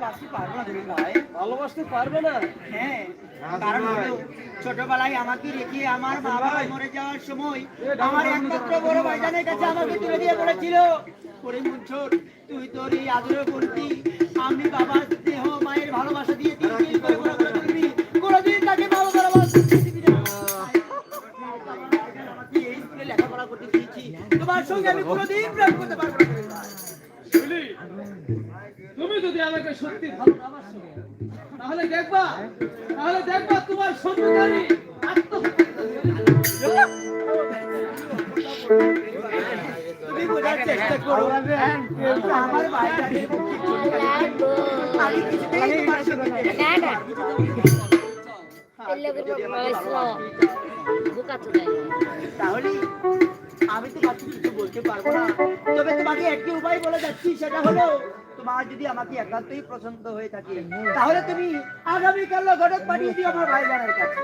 ভালোবাসতে পারবো না জমির ভাই। ভালোবাসতে পারবে না? হ্যাঁ, কারণ হলো ছোটবেলায় আমাকে রেখে আমার মা বাবা মরে যাওয়ার সময় আমার একমাত্র বড় ভাইজানের কাছে আমাকে তুলে দিয়ে বলেছিল, ওরে মুনছর, তুই তোর এই আদরের বলতি আমি বাবার দেহ মায়ের ভালোবাসা দিয়ে তিল তিল করে বড় করে তুলবি, কোনোদিন তাকে বাবা ভালোবাসা দিবি না। আমাকে এই স্কুলে লেখাপড়া করতে দিয়েছি, তোমার সঙ্গে আমি কোনোদিন প্রেম করতে পারবো না জমির ভাই। শুনি, তুমি যদি আমাকে সত্যি ভালো না বাসো, তাহলে দেখবা তোমার সন্তানই আত্মহত্যা করবে। তুমি বোঝার চেষ্টা করো, আমার ভাইজানের আমি কিছুতেই তোমার সঙ্গে তাহলে আমি তোমাকে কিছু বলতে পারবো না, তবে তোমাকে একটি উপায় বলে যাচ্ছি, সেটা হলো তোমার যদি আমাকে একান্তই পছন্দ হয়ে থাকে তাহলে তুমি আগামীকাল ঘটক পাঠিয়ে দিও আমার ভাইজানের কাছে।